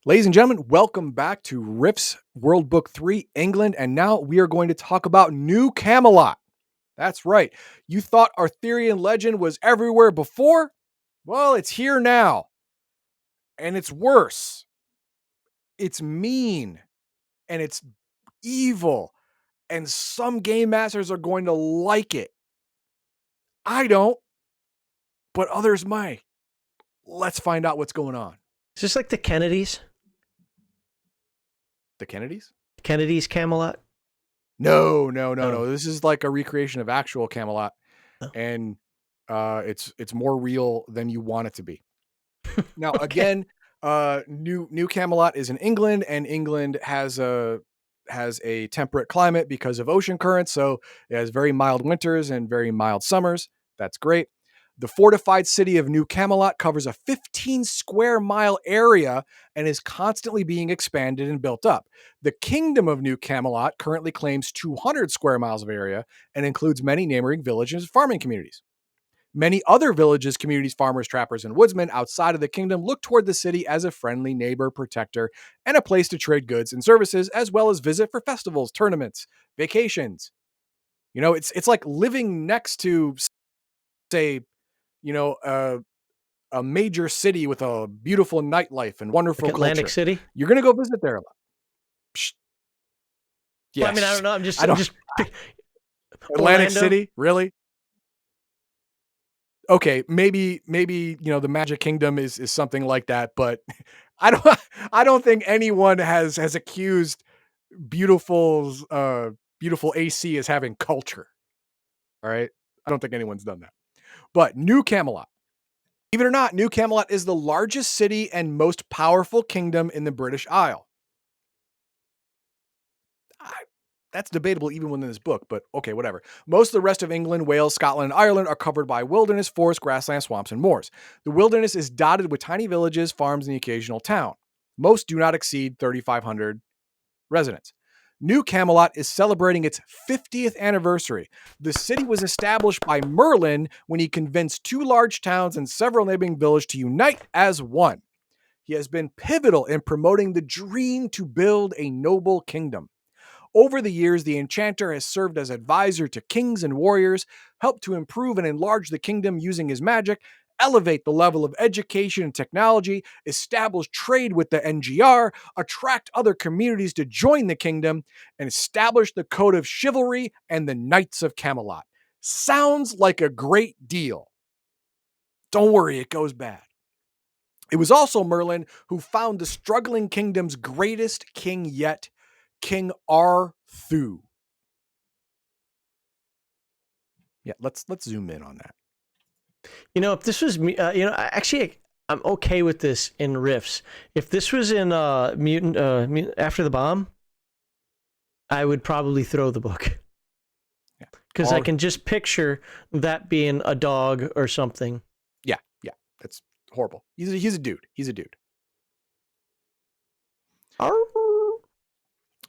Ladies and gentlemen, welcome back to Riff's World Book 3, England, and now we are going to talk about New Camelot. That's right. You thought Arthurian legend was everywhere before? Well, it's here now. And it's worse. It's mean. And it's evil. And some game masters are going to like it. I don't, but others might. Let's find out what's going on. Is this like the Kennedys? The Kennedys? Kennedy's Camelot? No. This is like a recreation of actual Camelot. Oh. And it's more real than you want it to be. Now, Okay. again, New Camelot is in England, and England has a temperate climate because of ocean currents, so it has very mild winters and very mild summers. That's great. The fortified city of New Camelot covers a 15 square mile area and is constantly being expanded and built up. The kingdom of New Camelot currently claims 200 square miles of area and includes many neighboring villages and farming communities. Many other villages, communities, farmers, trappers, and woodsmen outside of the kingdom look toward the city as a friendly neighbor, protector, and a place to trade goods and services, as well as visit for festivals, tournaments, vacations. You know, it's like living next to, say, you know, a major city with a beautiful nightlife and wonderful Like Atlantic culture. City? You're going to go visit there a lot. Psh. Well, Yes. I mean, I don't know. I'm just Atlantic Orlando? City? Really? Okay, maybe the Magic Kingdom is something like that, but I don't I don't think anyone has accused beautiful's beautiful AC as having culture. All right? I don't think anyone's done that. But New Camelot. Believe it or not, New Camelot is the largest city and most powerful kingdom in the British Isle. That's debatable even within this book, but okay, whatever. Most of the rest of England, Wales, Scotland, and Ireland are covered by wilderness, forest, grassland, swamps, and moors. The wilderness is dotted with tiny villages, farms, and the occasional town. Most do not exceed 3,500 residents. New Camelot is celebrating its 50th anniversary. The city was established by Merlin when he convinced two large towns and several neighboring villages to unite as one. He has been pivotal in promoting the dream to build a noble kingdom. Over the years, the enchanter has served as advisor to kings and warriors, helped to improve and enlarge the kingdom using his magic, elevate the level of education and technology, establish trade with the NGR, attract other communities to join the kingdom, and establish the code of chivalry and the Knights of Camelot. Sounds like a great deal. Don't worry, it goes bad. It was also Merlin who found the struggling kingdom's greatest king yet, King Arthur. Yeah, let's zoom in on that. You know, if this was me, actually, I'm okay with this in riffs. If this was in Mutant After the Bomb, I would probably throw the book. Yeah. Because I can just picture that being a dog or something. Yeah. That's horrible. He's a dude. He's a dude.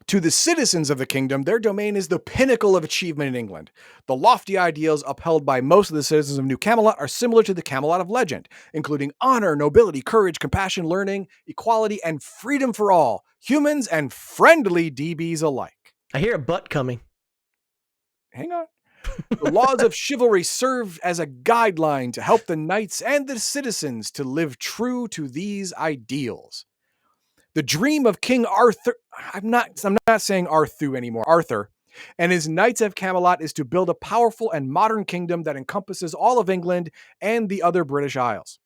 To the citizens of the kingdom, their domain is the pinnacle of achievement in England. The lofty ideals upheld by most of the citizens of New Camelot are similar to the Camelot of legend, including honor, nobility, courage, compassion, learning, equality, and freedom for all, humans and friendly DBs alike. I hear a butt coming. Hang on. The laws of chivalry serve as a guideline to help the knights and the citizens to live true to these ideals. The dream of King Arthur, I'm not saying Arthur anymore, Arthur, and his Knights of Camelot is to build a powerful and modern kingdom that encompasses all of England and the other British Isles.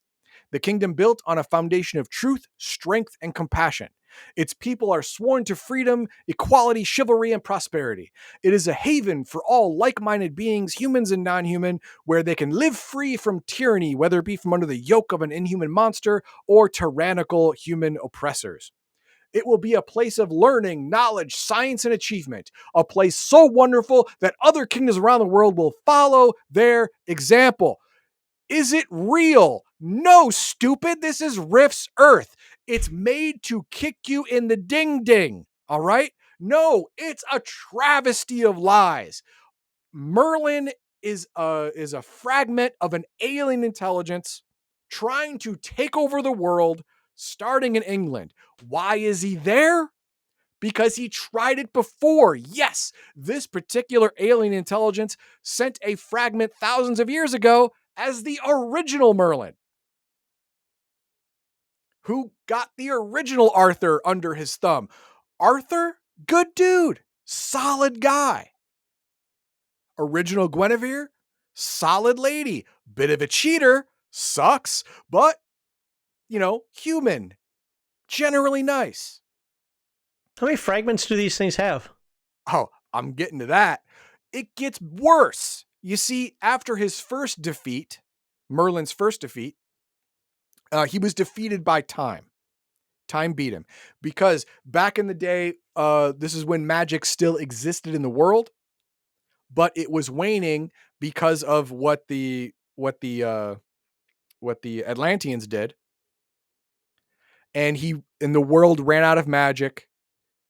The kingdom built on a foundation of truth, strength, and compassion. Its people are sworn to freedom, equality, chivalry, and prosperity. It is a haven for all like-minded beings, humans and non-human, where they can live free from tyranny, whether it be from under the yoke of an inhuman monster or tyrannical human oppressors. It will be a place of learning, knowledge, science, and achievement. A place so wonderful that other kingdoms around the world will follow their example. Is it real? No, stupid. This is Rift's Earth. It's made to kick you in the ding-ding. All right? No, it's a travesty of lies. Merlin is a fragment of an alien intelligence trying to take over the world starting in England. Why is he there? Because he tried it before. Yes, this particular alien intelligence sent a fragment thousands of years ago as the original Merlin, who got the original Arthur under his thumb. Arthur, good dude, solid guy. Original Guinevere, solid lady, bit of a cheater, sucks, but, human, generally nice. How many fragments do these things have? Oh, I'm getting to that. It gets worse. You see, after his first defeat, Merlin's first defeat, he was defeated by time. Time beat him because back in the day, this is when magic still existed in the world, but it was waning because of what the Atlanteans did, and the world ran out of magic,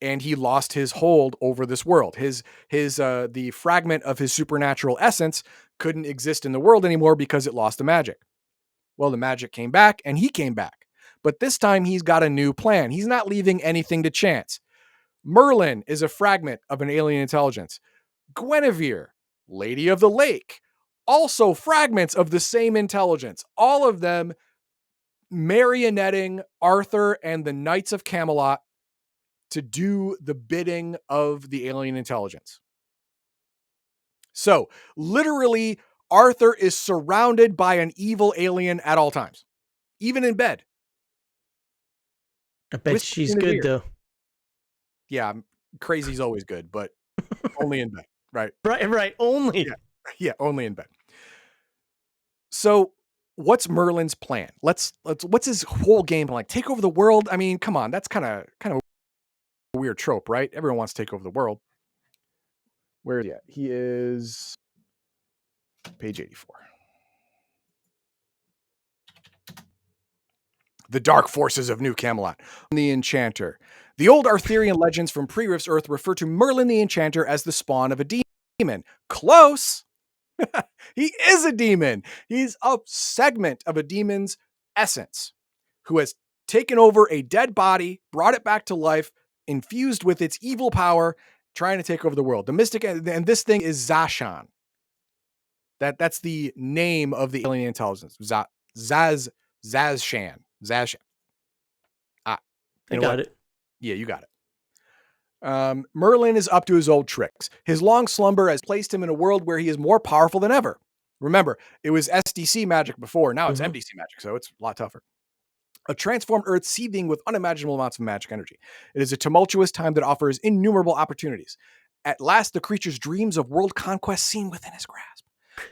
and he lost his hold over this world. The fragment of his supernatural essence couldn't exist in the world anymore because it lost the magic. Well, the magic came back, and he came back. But this time he's got a new plan. He's not leaving anything to chance. Merlin is a fragment of an alien intelligence. Guinevere, Lady of the Lake, also fragments of the same intelligence. All of them marionetting Arthur and the Knights of Camelot to do the bidding of the alien intelligence. So, literally, Arthur is surrounded by an evil alien at all times, even in bed. I bet she's good, though. Yeah, crazy's always good, but only in bed, right? Right, only. Yeah, only in bed. So, what's Merlin's plan? What's his whole game plan? Like, take over the world? I mean, come on, that's kind of a weird trope, right? Everyone wants to take over the world. Where is he at? He is page 84. The dark forces of New Camelot. The Enchanter. The old Arthurian legends from pre-Rift's Earth refer to Merlin the Enchanter as the spawn of a demon. Close! He is a demon. He's a segment of a demon's essence who has taken over a dead body, brought it back to life, infused with its evil power, trying to take over the world. The mystic, and this thing is Zashan. That's the name of the alien intelligence. Zazshan. I got it. Yeah, you got it. Merlin is up to his old tricks. His long slumber has placed him in a world where he is more powerful than ever. Remember, it was SDC magic before. Now it's MDC magic, so it's a lot tougher. A transformed Earth seething with unimaginable amounts of magic energy. It is a tumultuous time that offers innumerable opportunities. At last, the creature's dreams of world conquest seem within his grasp.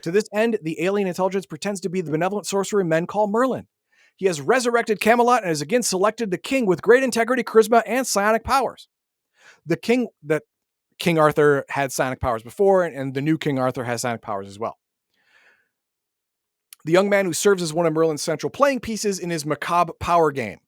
To this end, the alien intelligence pretends to be the benevolent sorcerer men call Merlin. He has resurrected Camelot and has again selected the king with great integrity, charisma, and psionic powers. King Arthur had psionic powers before, and the new King Arthur has psionic powers as well. The young man who serves as one of Merlin's central playing pieces in his macabre power game.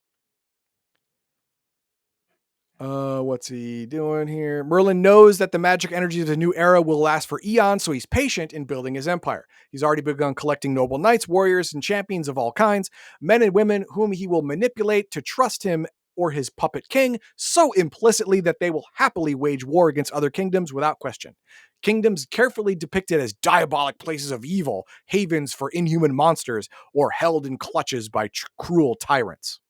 What's he doing here? Merlin knows that the magic energy of the new era will last for eons, so he's patient in building his empire. He's already begun collecting noble knights, warriors, and champions of all kinds, men and women whom he will manipulate to trust him or his puppet king so implicitly that they will happily wage war against other kingdoms without question. Kingdoms carefully depicted as diabolic places of evil, havens for inhuman monsters, or held in clutches by cruel tyrants.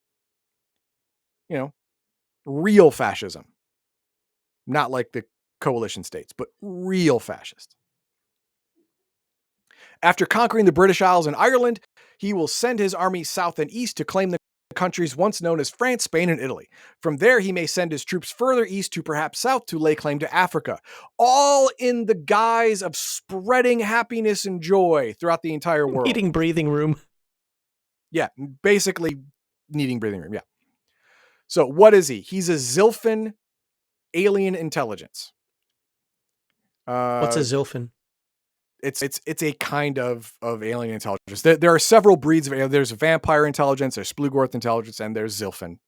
Real fascism. Not like the coalition states, but real fascist. After conquering the British Isles and Ireland, he will send his army south and east to claim the countries once known as France, Spain, and Italy. From there, he may send his troops further east to perhaps south to lay claim to Africa, all in the guise of spreading happiness and joy throughout the entire world. Needing breathing room. Yeah, basically needing breathing room, yeah. So what is he? He's a Zilfin alien intelligence. What's a Zilfin? It's a kind of alien intelligence. There are several breeds of alien. There's vampire intelligence, there's Splugorth intelligence, and there's Zilfin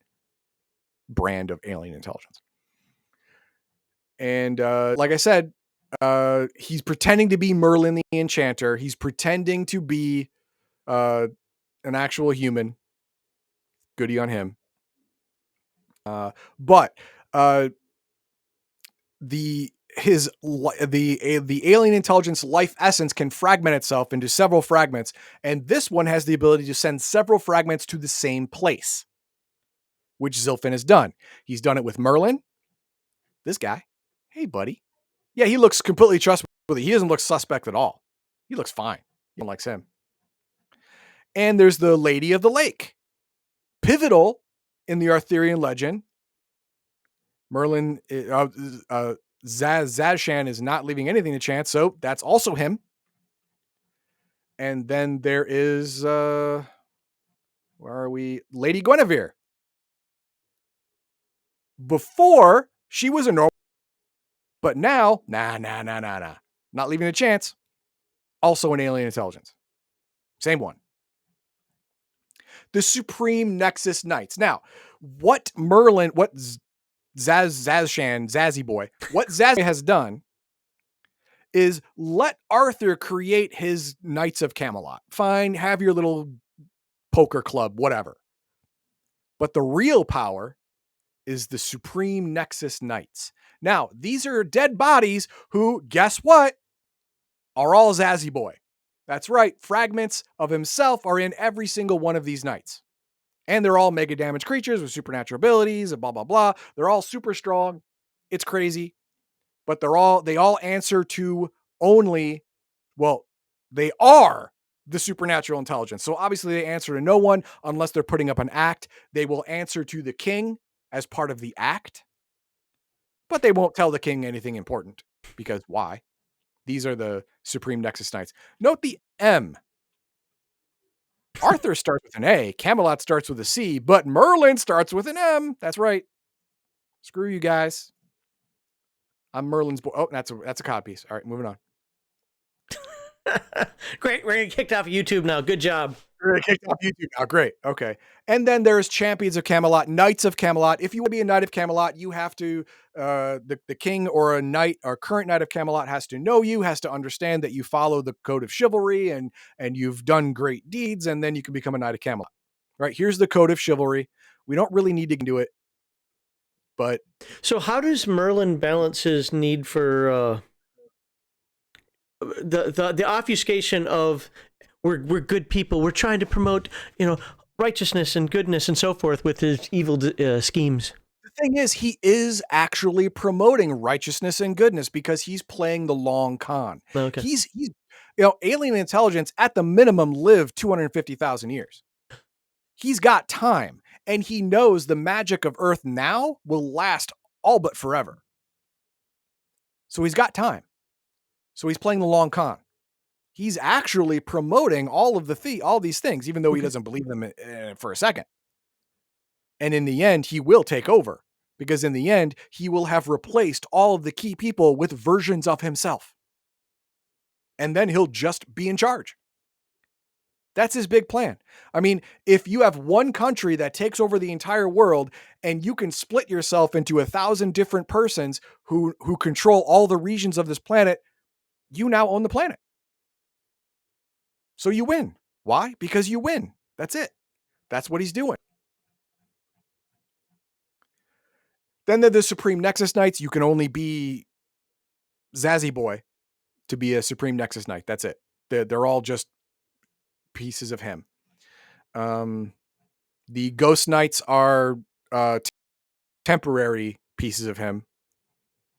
brand of alien intelligence. And like I said, he's pretending to be Merlin the Enchanter. He's pretending to be an actual human. Goody on him. But the his the alien intelligence life essence can fragment itself into several fragments, and this one has the ability to send several fragments to the same place, which Zilfin has done. He's done it with Merlin. This guy, hey buddy, yeah, he looks completely trustworthy. He doesn't look suspect at all. He looks fine. He likes him. And there's the Lady of the Lake, pivotal in the Arthurian legend. Merlin, Zazshan is not leaving anything to chance, so that's also him. And then there is, where are we? Lady Guinevere. Before, she was a normal, but now, nah. Not leaving a chance. Also an alien intelligence. Same one. The Supreme Nexus Knights. Now, what Zazzy Boy, what Zazzy has done is let Arthur create his Knights of Camelot. Fine, have your little poker club, whatever. But the real power is the Supreme Nexus Knights. Now, these are dead bodies who, guess what, are all Zazzy Boy. That's right, fragments of himself are in every single one of these knights. And they're all mega damage creatures with supernatural abilities and blah, blah, blah. They're all super strong. It's crazy. But they all answer to only, well, they are the supernatural intelligence. So obviously they answer to no one unless they're putting up an act. They will answer to the king as part of the act, but they won't tell the king anything important because why? These are the Supreme Nexus Knights. Note the M. Arthur starts with an A, Camelot starts with a C, but Merlin starts with an M. That's right. Screw you guys. I'm Merlin's boy. Oh, that's a cod piece. All right, moving on. Great, we're getting kicked off YouTube now. Good job. We're gonna kick off YouTube now. Great. Okay. And then there's Champions of Camelot, Knights of Camelot. If you want to be a Knight of Camelot, you have to the king or a knight or current Knight of Camelot has to know you, has to understand that you follow the code of chivalry and you've done great deeds, and then you can become a Knight of Camelot. Right? Here's the code of chivalry. We don't really need to do it, but So how does Merlin balance his need for the obfuscation of we're good people, we're trying to promote righteousness and goodness and so forth with his evil schemes? the thing is, he is actually promoting righteousness and goodness because he's playing the long con. Okay. He's alien intelligence at the minimum lived 250,000 years. He's got time, and he knows the magic of Earth now will last all but forever. So he's got time. So he's playing the long con. He's actually promoting all of all these things, even though he doesn't believe them for a second. And in the end, he will take over because in the end, he will have replaced all of the key people with versions of himself. And then he'll just be in charge. That's his big plan. I mean, if you have one country that takes over the entire world and you can split yourself into 1,000 different persons who control all the regions of this planet, you now own the planet. So you win. Why? Because you win. That's it. That's what he's doing. Then the Supreme Nexus Knights. You can only be Zazzy Boy to be a Supreme Nexus Knight. That's it. They're all just pieces of him. The Ghost Knights are temporary pieces of him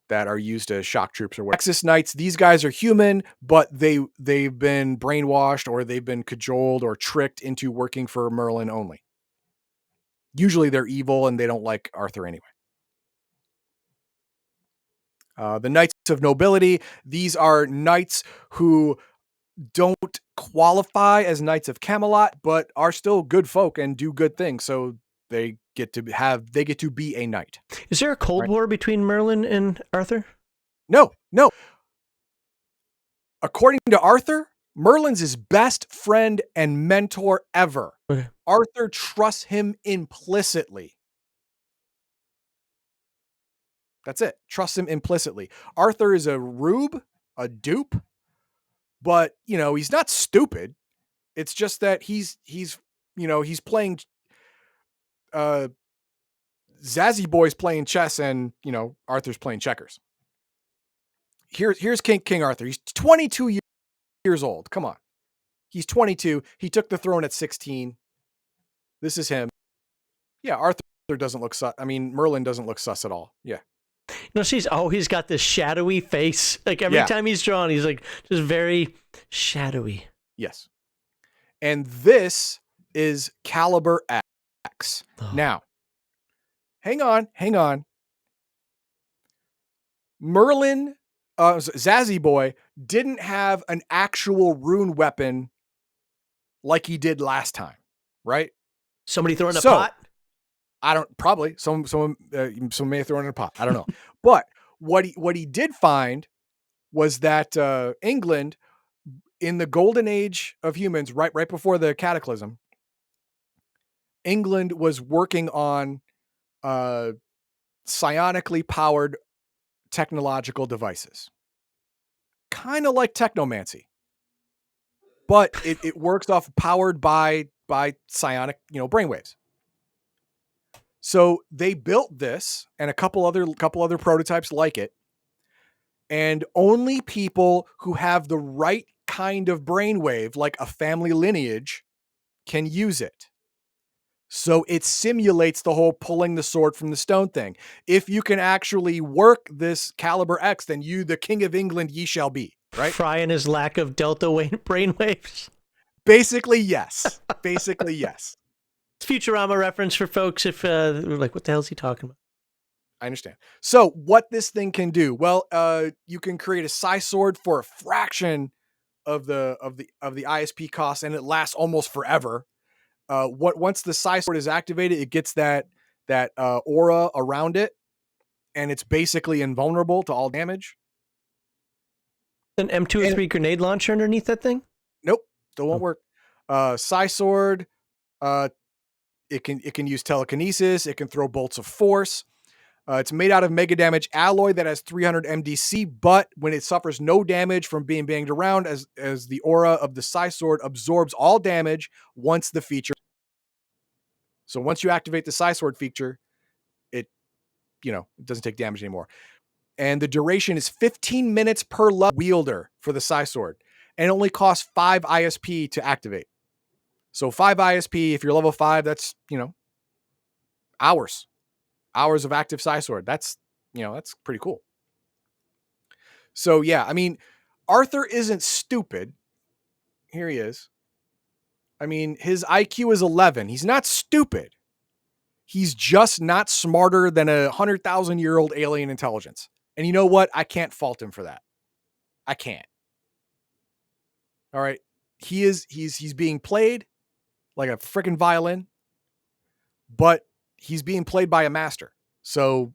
that are used as shock troops or what. Nexus Knights, these guys are human, but they've been brainwashed or they've been cajoled or tricked into working for Merlin only. Usually they're evil and they don't like Arthur anyway. The Knights of Nobility, these are knights who don't qualify as Knights of Camelot, but are still good folk and do good things. So they get to be a knight. Is there a Cold War between Merlin and Arthur? No. According to Arthur, Merlin's his best friend and mentor ever. Okay. Arthur trusts him implicitly. That's it. Trust him implicitly. Arthur is a rube, a dupe, but he's not stupid. It's just that he's playing Zazzy Boy's playing chess and, Arthur's playing checkers. Here's King Arthur. He's 22 years old. Come on. He's 22. He took the throne at 16. This is him. Yeah, Arthur doesn't look sus. I mean, Merlin doesn't look sus at all. Yeah. He's got this shadowy face. Like every time he's drawn, he's like just very shadowy. Yes. And this is Caliber X. Oh. Now, hang on. Merlin, Zazzy Boy, didn't have an actual rune weapon like he did last time, right? Somebody throwing a pot? I don't, probably someone may throw it in a pot. I don't know. But what he did find was that England, in the golden age of humans, right before the cataclysm, England was working on psionically powered technological devices, kind of like technomancy, but it works off powered by psionic, brainwaves. So they built this and a couple other prototypes like it, and only people who have the right kind of brainwave, like a family lineage, can use it. So it simulates the whole pulling the sword from the stone thing. If you can actually work this Caliber X, then you, the King of England, ye shall be. Right? Fry and his lack of delta brainwaves. Basically, yes. Basically, yes. Futurama reference for folks if like, what the hell is he talking about? I understand. So what this thing can do? Well, you can create a psi sword for a fraction of the ISP cost, and it lasts almost forever. Once the psi sword is activated, it gets that aura around it, and it's basically invulnerable to all damage. An M203 grenade launcher underneath that thing? Nope, still won't work. Psi sword. It can use telekinesis. It can throw bolts of force. It's made out of mega damage alloy that has 300 MDC, but when it suffers no damage from being banged around, as the aura of the psi sword absorbs all damage once the feature. So once you activate the psi sword feature, it doesn't take damage anymore. And the duration is 15 minutes per wielder for the psi sword, and it only costs 5 ISP to activate. So 5 ISP, if you're level 5, that's, hours of active psi sword. That's pretty cool. So yeah, I mean, Arthur isn't stupid. Here he is. I mean, his IQ is 11. He's not stupid. He's just not smarter than 100,000-year-old alien intelligence. And you know what? I can't fault him for that. I can't. All right. He's being played like a freaking violin, but he's being played by a master. So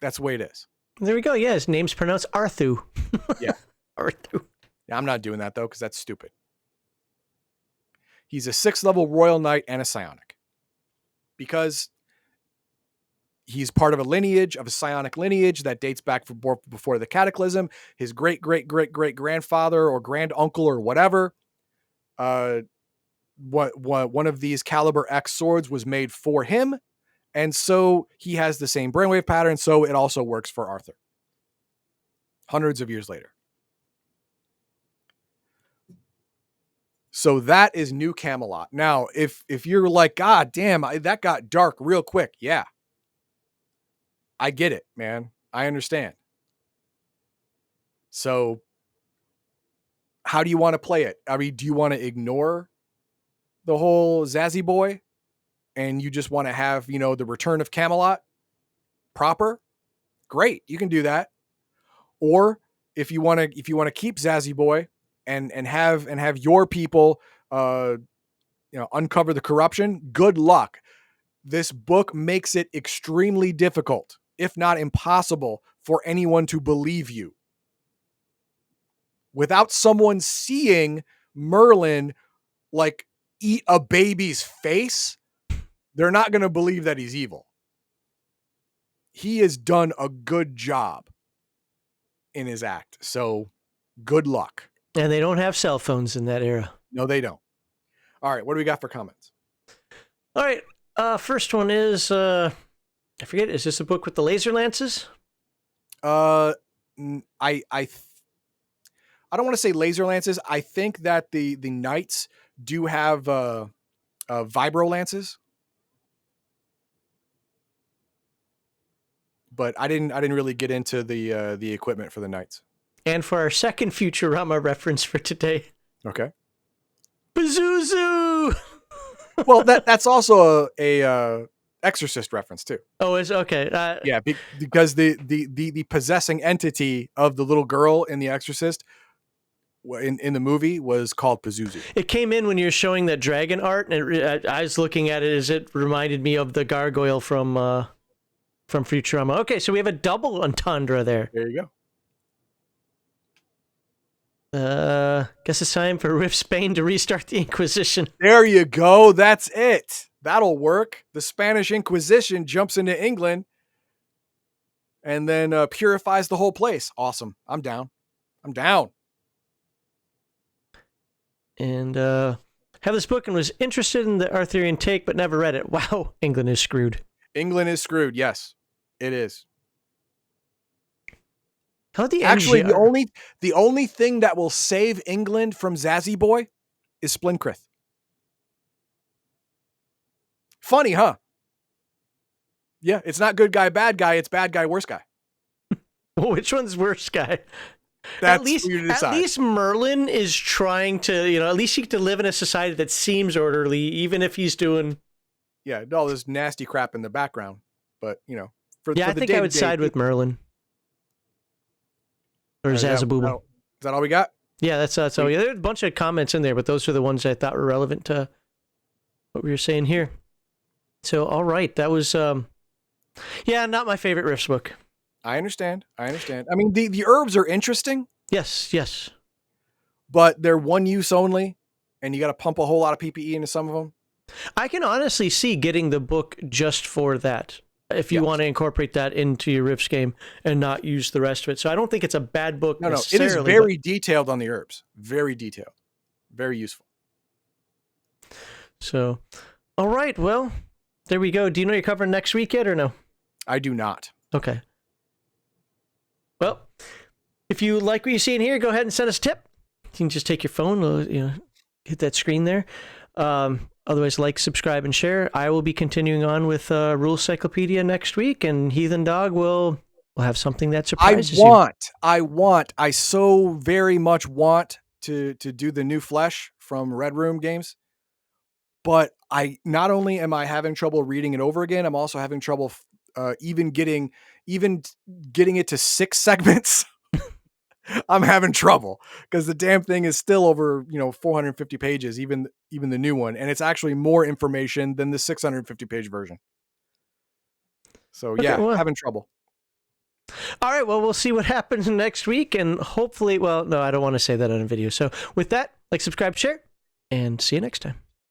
that's the way it is. There we go. Yeah, his name's pronounced Arthu. Yeah. Arthu. Yeah, I'm not doing that, though, because that's stupid. He's a 6th level Royal Knight and a psionic. Because he's part of a psionic lineage that dates back before the cataclysm. His great-great-great-great-grandfather or granduncle or whatever, one of these Caliber X swords was made for him. And so he has the same brainwave pattern, so it also works for Arthur. Hundreds of years later. So that is New Camelot. Now, if you're like, God damn, that got dark real quick. Yeah. I get it, man. I understand. So how do you want to play it? I mean, do you want to ignore the whole Zazzy Boy and you just want to have, the return of Camelot proper? Great. You can do that. Or if you want to keep Zazzy Boy and have your people, uncover the corruption, good luck. This book makes it extremely difficult, if not impossible, for anyone to believe you. Without someone seeing Merlin like eat a baby's face, they're not going to believe that he's evil. He has done a good job in his act. So good luck. And they don't have cell phones in that era. No, they don't. All right. What do we got for comments? All right. First one is I forget. Is this the book with the laser lances? I don't want to say laser lances. I think that the knights do have vibro lances, but I didn't really get into the equipment for the knights. And for our second Futurama reference for today, Okay. Pazuzu. Well, that's also a Exorcist reference too. Oh, it's okay. Yeah, because the possessing entity of the little girl in The Exorcist in the movie was called Pazuzu. It came in when you were showing that dragon art, and I was looking at it as it reminded me of the gargoyle from Futurama. Okay, so we have a double entendre there. There you go. Guess it's time for Riff Spain to restart the Inquisition. There you go. That's it. That'll work. The Spanish Inquisition jumps into England and then purifies the whole place. Awesome. I'm down. And have this book and was interested in the Arthurian take, but never read it. Wow, England is screwed. England is screwed. Yes, it is. How the Actually, the only thing that will save England from Zazzy Boy is Splinkrith. Funny, huh? Yeah, it's not good guy, bad guy. It's bad guy, worse guy. Well, which one's worse guy? That's at least Merlin is trying to, at least he can live in a society that seems orderly, even if he's doing. Yeah, all this nasty crap in the background. But, I think I would side with Merlin. Or Zazabooba. Is that all we got? Yeah, that's all. Yeah, there's a bunch of comments in there, but those are the ones I thought were relevant to what we were saying here. So, all right, that was, not my favorite Riffs book. I understand. I mean, the herbs are interesting. Yes. But they're one use only, and you got to pump a whole lot of PPE into some of them. I can honestly see getting the book just for that, if you want to incorporate that into your Riffs game and not use the rest of it. So I don't think it's a bad book. No, it is very detailed on the herbs. Very detailed. Very useful. So, all right, well, there we go. Do you know you're covering next week yet or no? I do not. Okay. Well, if you like what you see in here, go ahead and send us a tip. You can just take your phone, hit that screen there. Otherwise, like, subscribe, and share. I will be continuing on with Rule Cyclopedia next week, and Heathen Dog will have something that surprises you. I so very much want to do the new Flesh from Red Room Games, but not only am I having trouble reading it over again, I'm also having trouble even getting it to 6 segments. I'm having trouble because the damn thing is still over, 450 pages, even the new one. And it's actually more information than the 650 page version. So having trouble. All right. Well, we'll see what happens next week. And hopefully, no, I don't want to say that on a video. So with that, like, subscribe, share, and see you next time.